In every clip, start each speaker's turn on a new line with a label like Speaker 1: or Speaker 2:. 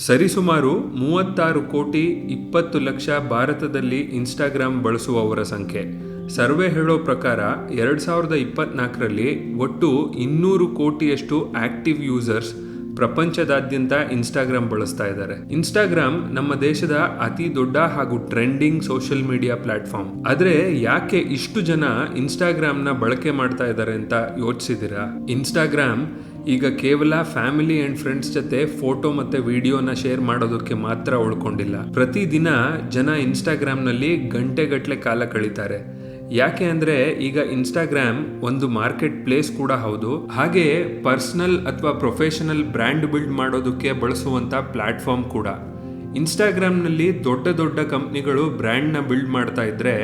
Speaker 1: ಸರಿಸುಮಾರು 36 ಕೋಟಿ 20 ಲಕ್ಷ ಭಾರತದಲ್ಲಿ ಇನ್ಸ್ಟಾಗ್ರಾಮ್ ಬಳಸುವವರ ಸಂಖ್ಯೆ. ಸರ್ವೆ ಹೇಳೋ ಪ್ರಕಾರ 2024ರಲ್ಲಿ ಒಟ್ಟು 200 ಕೋಟಿಯಷ್ಟು ಆಕ್ಟಿವ್ ಯೂಸರ್ಸ್ ಪ್ರಪಂಚದಾದ್ಯಂತ ಇನ್ಸ್ಟಾಗ್ರಾಮ್ ಬಳಸ್ತಾ ಇದ್ದಾರೆ. ಇನ್ಸ್ಟಾಗ್ರಾಮ್ ನಮ್ಮ ದೇಶದ ಅತಿ ದೊಡ್ಡ ಹಾಗೂ ಟ್ರೆಂಡಿಂಗ್ ಸೋಷಿಯಲ್ ಮೀಡಿಯಾ ಪ್ಲಾಟ್ಫಾರ್ಮ್. ಆದ್ರೆ ಯಾಕೆ ಇಷ್ಟು ಜನ ಇನ್ಸ್ಟಾಗ್ರಾಮ್ನ ಬಳಕೆ ಮಾಡ್ತಾ ಇದ್ದಾರೆ ಅಂತ ಯೋಚಿಸಿದಿರಾ? ಇನ್ಸ್ಟಾಗ್ರಾಮ್ ಈಗ ಕೇವಲ ಫ್ಯಾಮಿಲಿ ಅಂಡ್ ಫ್ರೆಂಡ್ಸ್ ಜೊತೆ ಫೋಟೋ ಮತ್ತೆ ವಿಡಿಯೋನ ಶೇರ್ ಮಾಡೋದಕ್ಕೆ ಮಾತ್ರ ಉಳ್ಕೊಂಡಿಲ್ಲ. ಪ್ರತಿದಿನ ಜನ ಇನ್ಸ್ಟಾಗ್ರಾಮ್ನಲ್ಲಿ ಗಂಟೆಗಟ್ಟಲೆ ಕಾಲ ಕಳೀತಾರೆ. ಯಾಕೆ ಅಂದ್ರೆ ಈಗ ಇನ್ಸ್ಟಾಗ್ರಾಮ್ ಒಂದು ಮಾರ್ಕೆಟ್ ಪ್ಲೇಸ್ ಕೂಡ ಹೌದು, ಹಾಗೆ ಪರ್ಸನಲ್ ಅಥವಾ ಪ್ರೊಫೆಷನಲ್ ಬ್ರ್ಯಾಂಡ್ ಬಿಲ್ಡ್ ಮಾಡೋದಕ್ಕೆ ಬಳಸುವಂತ ಪ್ಲಾಟ್ಫಾರ್ಮ್ ಕೂಡ. ಇನ್ಸ್ಟಾಗ್ರಾಮ್ನಲ್ಲಿ ದೊಡ್ಡ ದೊಡ್ಡ ಕಂಪ್ನಿಗಳು ಬ್ರ್ಯಾಂಡ್ನ ಬಿಲ್ಡ್ ಮಾಡ್ತಾ ಇದ್ರೆ,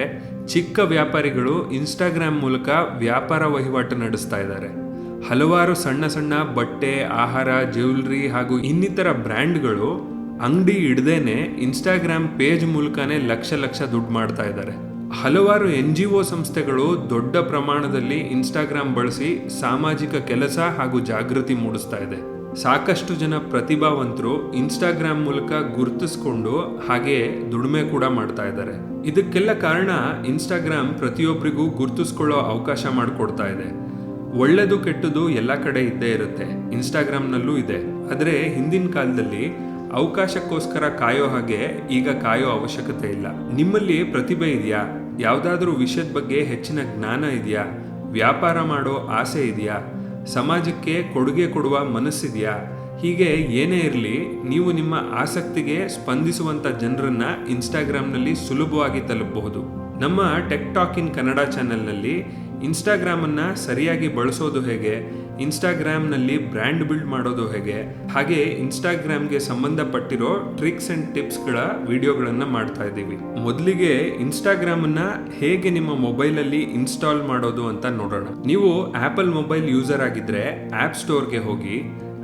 Speaker 1: ಚಿಕ್ಕ ವ್ಯಾಪಾರಿಗಳು ಇನ್ಸ್ಟಾಗ್ರಾಮ್ ಮೂಲಕ ವ್ಯಾಪಾರ ವಹಿವಾಟು ನಡೆಸ್ತಾ ಇದ್ದಾರೆ. ಹಲವಾರು ಸಣ್ಣ ಸಣ್ಣ ಬಟ್ಟೆ, ಆಹಾರ, ಜ್ಯುವೆಲ್ರಿ ಹಾಗೂ ಇನ್ನಿತರ ಬ್ರ್ಯಾಂಡ್ಗಳು ಅಂಗಡಿ ಇಡದೇನೆ ಇನ್ಸ್ಟಾಗ್ರಾಮ್ ಪೇಜ್ ಮೂಲಕನೇ ಲಕ್ಷ ಲಕ್ಷ ದುಡ್ಡು ಮಾಡ್ತಾ ಇದ್ದಾರೆ. ಹಲವಾರು NGO ಸಂಸ್ಥೆಗಳು ದೊಡ್ಡ ಪ್ರಮಾಣದಲ್ಲಿ ಇನ್ಸ್ಟಾಗ್ರಾಮ್ ಬಳಸಿ ಸಾಮಾಜಿಕ ಕೆಲಸ ಹಾಗೂ ಜಾಗೃತಿ ಮೂಡಿಸ್ತಾ ಇದೆ. ಸಾಕಷ್ಟು ಜನ ಪ್ರತಿಭಾವಂತರು ಇನ್ಸ್ಟಾಗ್ರಾಮ್ ಮೂಲಕ ಗುರುತಿಸ್ಕೊಂಡು ಹಾಗೆ ದುಡಿಮೆ ಕೂಡ ಮಾಡ್ತಾ ಇದ್ದಾರೆ. ಇದಕ್ಕೆಲ್ಲ ಕಾರಣ ಇನ್ಸ್ಟಾಗ್ರಾಮ್ ಪ್ರತಿಯೊಬ್ಬರಿಗೂ ಗುರುತಿಸ್ಕೊಳ್ಳೋ ಅವಕಾಶ ಮಾಡಿಕೊಡ್ತಾ ಇದೆ. ಒಳ್ಳೆದು ಕೆಟ್ಟದು ಎಲ್ಲ ಕಡೆ ಇದ್ದೇ ಇರುತ್ತೆ, ಇನ್ಸ್ಟಾಗ್ರಾಮ್ನಲ್ಲೂ ಇದೆ. ಆದರೆ ಹಿಂದಿನ ಕಾಲದಲ್ಲಿ ಅವಕಾಶಕ್ಕೋಸ್ಕರ ಕಾಯೋ ಹಾಗೆ ಈಗ ಕಾಯೋ ಅವಶ್ಯಕತೆ ಇಲ್ಲ. ನಿಮ್ಮಲ್ಲಿ ಪ್ರತಿಭೆ ಇದೆಯಾ? ಯಾವುದಾದ್ರೂ ವಿಷಯದ ಬಗ್ಗೆ ಹೆಚ್ಚಿನ ಜ್ಞಾನ ಇದೆಯಾ? ವ್ಯಾಪಾರ ಮಾಡೋ ಆಸೆ ಇದೆಯಾ? ಸಮಾಜಕ್ಕೆ ಕೊಡುಗೆ ಕೊಡುವ ಮನಸ್ಸಿದೆಯಾ? ಹೀಗೆ ಏನೇ ಇರಲಿ, ನೀವು ನಿಮ್ಮ ಆಸಕ್ತಿಗೆ ಸ್ಪಂದಿಸುವಂಥ ಜನರನ್ನ ಇನ್ಸ್ಟಾಗ್ರಾಮ್ನಲ್ಲಿ ಸುಲಭವಾಗಿ ತಲುಪಬಹುದು. ನಮ್ಮ ಟೆಕ್ ಟಾಕ್ ಇನ್ ಕನ್ನಡ ಚಾನೆಲ್ನಲ್ಲಿ ಇನ್ಸ್ಟಾಗ್ರಾಮನ್ನು ಸರಿಯಾಗಿ ಬಳಸೋದು ಹೇಗೆ, ಇನ್ಸ್ಟಾಗ್ರಾಮ್ನಲ್ಲಿ ಬ್ರ್ಯಾಂಡ್ ಬಿಲ್ಡ್ ಮಾಡೋದು ಹೇಗೆ, ಹಾಗೆ ಇನ್ಸ್ಟಾಗ್ರಾಮ್ಗೆ ಸಂಬಂಧಪಟ್ಟಿರೋ ಟ್ರಿಕ್ಸ್ ಆ್ಯಂಡ್ ಟಿಪ್ಸ್ಗಳ ವಿಡಿಯೋಗಳನ್ನು ಮಾಡ್ತಾ ಇದ್ದೀವಿ. ಮೊದಲಿಗೆ ಇನ್ಸ್ಟಾಗ್ರಾಮನ್ನು ಹೇಗೆ ನಿಮ್ಮ ಮೊಬೈಲಲ್ಲಿ ಇನ್ಸ್ಟಾಲ್ ಮಾಡೋದು ಅಂತ ನೋಡೋಣ. ನೀವು ಆ್ಯಪಲ್ ಮೊಬೈಲ್ ಯೂಸರ್ ಆಗಿದ್ರೆ ಆ್ಯಪ್ ಸ್ಟೋರ್ಗೆ ಹೋಗಿ,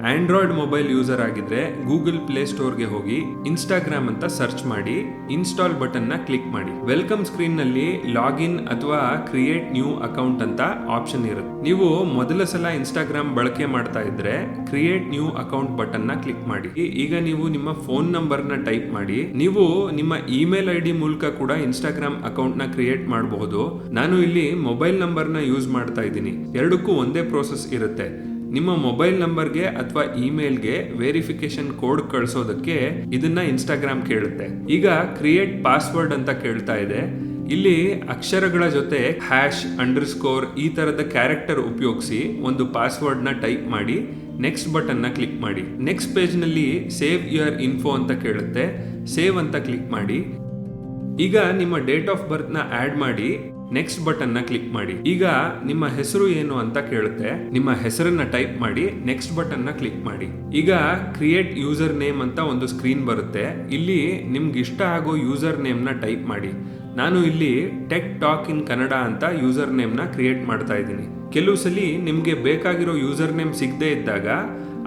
Speaker 1: ಆಂಡ್ರಾಯ್ಡ್ ಮೊಬೈಲ್ ಯೂಸರ್ ಆಗಿದ್ರೆ ಗೂಗಲ್ ಪ್ಲೇ ಸ್ಟೋರ್ಗೆ ಹೋಗಿ ಇನ್ಸ್ಟಾಗ್ರಾಮ್ ಅಂತ ಸರ್ಚ್ ಮಾಡಿ ಇನ್ಸ್ಟಾಲ್ ಬಟನ್ನ ಕ್ಲಿಕ್ ಮಾಡಿ. ವೆಲ್ಕಮ್ ಸ್ಕ್ರೀನ್ ನಲ್ಲಿ ಲಾಗಿನ್ ಅಥವಾ ಕ್ರಿಯೇಟ್ ನ್ಯೂ ಅಕೌಂಟ್ ಅಂತ ಆಪ್ಷನ್ ಇರುತ್ತೆ. ನೀವು ಮೊದಲ ಸಲ ಇನ್ಸ್ಟಾಗ್ರಾಮ್ ಬಳಕೆ ಮಾಡ್ತಾ ಇದ್ರೆ ಕ್ರಿಯೇಟ್ ನ್ಯೂ ಅಕೌಂಟ್ ಬಟನ್ನ ಕ್ಲಿಕ್ ಮಾಡಿ. ಈಗ ನೀವು ನಿಮ್ಮ ಫೋನ್ ನಂಬರ್ನ ಟೈಪ್ ಮಾಡಿ. ನೀವು ನಿಮ್ಮ ಇಮೇಲ್ ID ಮೂಲಕ ಕೂಡ ಇನ್ಸ್ಟಾಗ್ರಾಮ್ ಅಕೌಂಟ್ ನ ಕ್ರಿಯೇಟ್ ಮಾಡಬಹುದು. ನಾನು ಇಲ್ಲಿ ಮೊಬೈಲ್ ನಂಬರ್ನ ಯೂಸ್ ಮಾಡ್ತಾ ಇದ್ದೀನಿ. ಎರಡಕ್ಕೂ ಒಂದೇ ಪ್ರೋಸೆಸ್ ಇರುತ್ತೆ. ನಿಮ್ಮ ಮೊಬೈಲ್ ನಂಬರ್ಗೆ ಅಥವಾ ಇಮೇಲ್ಗೆ ವೆರಿಫಿಕೇಶನ್ ಕೋಡ್ ಕಳಿಸೋದಕ್ಕೆ ಇದನ್ನ ಇನ್ಸ್ಟಾಗ್ರಾಮ್ ಕೇಳುತ್ತೆ. ಈಗ ಕ್ರಿಯೇಟ್ ಪಾಸ್ವರ್ಡ್ ಅಂತ ಕೇಳ್ತಾ ಇದೆ. ಇಲ್ಲಿ ಅಕ್ಷರಗಳ ಜೊತೆ ಹ್ಯಾಶ್, ಅಂಡರ್ಸ್ಕೋರ್ ಈ ತರದ ಕ್ಯಾರೆಕ್ಟರ್ ಉಪಯೋಗಿಸಿ ಒಂದು ಪಾಸ್ವರ್ಡ್ ನ ಟೈಪ್ ಮಾಡಿ ನೆಕ್ಸ್ಟ್ ಬಟನ್ ನ ಕ್ಲಿಕ್ ಮಾಡಿ. ನೆಕ್ಸ್ಟ್ ಪೇಜ್ ನಲ್ಲಿ ಸೇವ್ ಯುವರ್ ಇನ್ಫೋ ಅಂತ ಕೇಳುತ್ತೆ. ಸೇವ್ ಅಂತ ಕ್ಲಿಕ್ ಮಾಡಿ. ಈಗ ನಿಮ್ಮ ಡೇಟ್ ಆಫ್ ಬರ್ತ್ ನ ಆಡ್ ಮಾಡಿ ನೆಕ್ಸ್ಟ್ ಬಟನ್ ನ ಕ್ಲಿಕ್ ಮಾಡಿ. ಈಗ ನಿಮ್ಮ ಹೆಸರು ಏನು ಅಂತ ಕೇಳುತ್ತೆ. ನಿಮ್ಮ ಹೆಸರನ್ನ ಟೈಪ್ ಮಾಡಿ ನೆಕ್ಸ್ಟ್ ಬಟನ್ ನ ಕ್ಲಿಕ್ ಮಾಡಿ. ಈಗ ಕ್ರಿಯೇಟ್ ಯೂಸರ್ ನೇಮ್ ಅಂತ ಒಂದು ಸ್ಕ್ರೀನ್ ಬರುತ್ತೆ. ಇಲ್ಲಿ ನಿಮ್ಗೆ ಇಷ್ಟ ಆಗೋ ಯೂಸರ್ ನೇಮ್ ನ ಟೈಪ್ ಮಾಡಿ. ನಾನು ಇಲ್ಲಿ ಟೆಕ್ ಟಾಕ್ ಇನ್ ಕನ್ನಡ ಅಂತ ಯೂಸರ್ ನೇಮ್ ನ ಕ್ರಿಯೇಟ್ ಮಾಡ್ತಾ ಇದ್ದೀನಿ. ಕೆಲವು ಸಲ ನಿಮ್ಗೆ ಬೇಕಾಗಿರೋ ಯೂಸರ್ ನೇಮ್ ಸಿಗದೆ ಇದ್ದಾಗ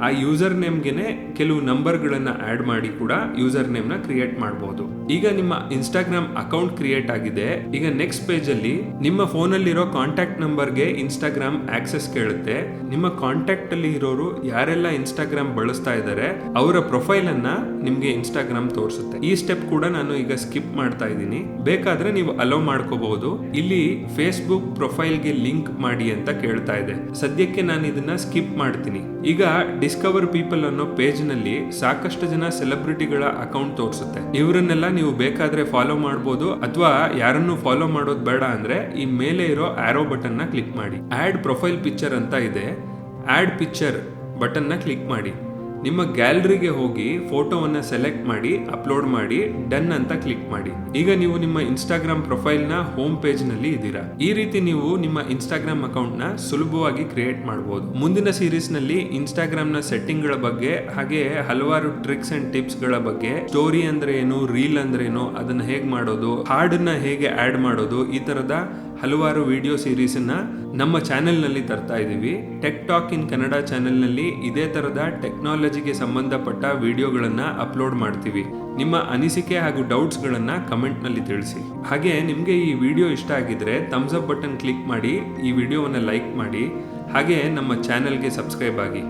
Speaker 1: ಆ ಯೂಸರ್ ನೇಮ್ಗೆನೆ ಕೆಲವು ನಂಬರ್ಗಳನ್ನ ಆಡ್ ಮಾಡಿ ಕೂಡ ಯೂಸರ್ ನೇಮ್ ನ ಕ್ರಿಯೇಟ್ ಮಾಡಬಹುದು. ಈಗ ನಿಮ್ಮ ಇನ್ಸ್ಟಾಗ್ರಾಮ್ ಅಕೌಂಟ್ ಕ್ರಿಯೇಟ್ ಆಗಿದೆ. ಈಗ ನೆಕ್ಸ್ಟ್ ಪೇಜ್ ಅಲ್ಲಿ ನಿಮ್ಮ ಫೋನ್ ಅಲ್ಲಿರೋ ಕಾಂಟ್ಯಾಕ್ಟ್ ನಂಬರ್ಗೆ ಇನ್ಸ್ಟಾಗ್ರಾಮ್ ಆಕ್ಸೆಸ್ ಕೇಳುತ್ತೆ. ನಿಮ್ಮ ಕಾಂಟ್ಯಾಕ್ಟ್ ಅಲ್ಲಿ ಇರೋರು ಯಾರೆಲ್ಲ ಇನ್ಸ್ಟಾಗ್ರಾಮ್ ಬಳಸ್ತಾ ಇದ್ದಾರೆ ಅವರ ಪ್ರೊಫೈಲ್ ಅನ್ನ ನಿಮ್ಗೆ ಇನ್ಸ್ಟಾಗ್ರಾಮ್ ತೋರಿಸುತ್ತೆ. ಈ ಸ್ಟೆಪ್ ಕೂಡ ನಾನು ಈಗ ಸ್ಕಿಪ್ ಮಾಡ್ತಾ ಇದ್ದೀನಿ. ಬೇಕಾದ್ರೆ ನೀವು ಅಲೋ ಮಾಡ್ಕೋಬಹುದು. ಇಲ್ಲಿ ಫೇಸ್ಬುಕ್ ಪ್ರೊಫೈಲ್ಗೆ ಲಿಂಕ್ ಮಾಡಿ ಅಂತ ಕೇಳ್ತಾ ಇದೆ. ಸದ್ಯಕ್ಕೆ ನಾನು ಇದನ್ನ ಸ್ಕಿಪ್ ಮಾಡ್ತೀನಿ. ಈಗ ಡಿಸ್ಕವರ್ ಪೀಪಲ್ ಅನ್ನೋ ಪೇಜ್ ನಲ್ಲಿ ಸಾಕಷ್ಟು ಜನ ಸೆಲೆಬ್ರಿಟಿಗಳ ಅಕೌಂಟ್ ತೋರಿಸುತ್ತೆ. ಇವರನ್ನೆಲ್ಲ ನೀವು ಬೇಕಾದ್ರೆ ಫಾಲೋ ಮಾಡಬಹುದು, ಅಥವಾ ಯಾರನ್ನು ಫಾಲೋ ಮಾಡೋದು ಬೇಡ ಅಂದ್ರೆ ಈ ಮೇಲೆ ಇರೋ ಆರೋ ಬಟನ್ ನ ಕ್ಲಿಕ್ ಮಾಡಿ. ಆಡ್ ಪ್ರೊಫೈಲ್ ಪಿಕ್ಚರ್ ಅಂತ ಇದೆ. ಆಡ್ ಪಿಕ್ಚರ್ ಬಟನ್ ನ ಕ್ಲಿಕ್ ಮಾಡಿ. ನಿಮ್ಮ ಗ್ಯಾಲರಿಗೆ ಹೋಗಿ ಫೋಟೋವನ್ನ ಸೆಲೆಕ್ಟ್ ಮಾಡಿ ಅಪ್ಲೋಡ್ ಮಾಡಿ ಡನ್ ಅಂತ ಕ್ಲಿಕ್ ಮಾಡಿ. ಈಗ ನೀವು ನಿಮ್ಮ ಇನ್ಸ್ಟಾಗ್ರಾಮ್ ಪ್ರೊಫೈಲ್ ನ ಹೋಮ್ ಪೇಜ್ ನಲ್ಲಿ ಇದ್ದೀರಾ. ಈ ರೀತಿ ನೀವು ನಿಮ್ಮ ಇನ್ಸ್ಟಾಗ್ರಾಮ್ ಅಕೌಂಟ್ ನ ಸುಲಭವಾಗಿ ಕ್ರಿಯೇಟ್ ಮಾಡಬಹುದು. ಮುಂದಿನ ಸೀರೀಸ್ ನಲ್ಲಿ ಇನ್ಸ್ಟಾಗ್ರಾಮ್ ನ ಸೆಟ್ಟಿಂಗ್ ಗಳ ಬಗ್ಗೆ, ಹಾಗೆ ಹಲವಾರು ಟ್ರಿಕ್ಸ್ ಅಂಡ್ ಟಿಪ್ಸ್ ಗಳ ಬಗ್ಗೆ, ಸ್ಟೋರಿ ಅಂದ್ರೆ ಏನು, ರೀಲ್ ಅಂದ್ರೆ ಏನು, ಅದನ್ನ ಹೇಗ್ ಮಾಡೋದು, ಹಾಡನ್ನ ಹೇಗೆ ಆಡ್ ಮಾಡೋದು, ಈ ತರದ ಹಲವಾರು ವಿಡಿಯೋ ಸೀರೀಸ್ ನಮ್ಮ ಚಾನೆಲ್ ನಲ್ಲಿ ತರ್ತಾ ಇದೀವಿ. Tech talk in Kannada channel ನಲ್ಲಿ ಇದೇ ತರದ ಟೆಕ್ನಾಲಜಿಗೆ ಸಂಬಂಧಪಟ್ಟ ವಿಡಿಯೋಗಳನ್ನ ಅಪ್ಲೋಡ್ ಮಾಡ್ತೀವಿ. ನಿಮ್ಮ ಅನಿಸಿಕೆ ಹಾಗೂ ಡೌಟ್ಸ್ ಗಳನ್ನ ಕಮೆಂಟ್ ನಲ್ಲಿ ತಿಳಿಸಿ. ಹಾಗೆ ನಿಮ್ಗೆ ಈ ವಿಡಿಯೋ ಇಷ್ಟ ಆಗಿದ್ರೆ ಥಮ್ಸ್ ಅಪ್ ಬಟನ್ ಕ್ಲಿಕ್ ಮಾಡಿ, ಈ ವಿಡಿಯೋವನ್ನ ಲೈಕ್ ಮಾಡಿ, ಹಾಗೆ ನಮ್ಮ ಚಾನೆಲ್ಗೆ ಸಬ್ಸ್ಕ್ರೈಬ್ ಆಗಿ.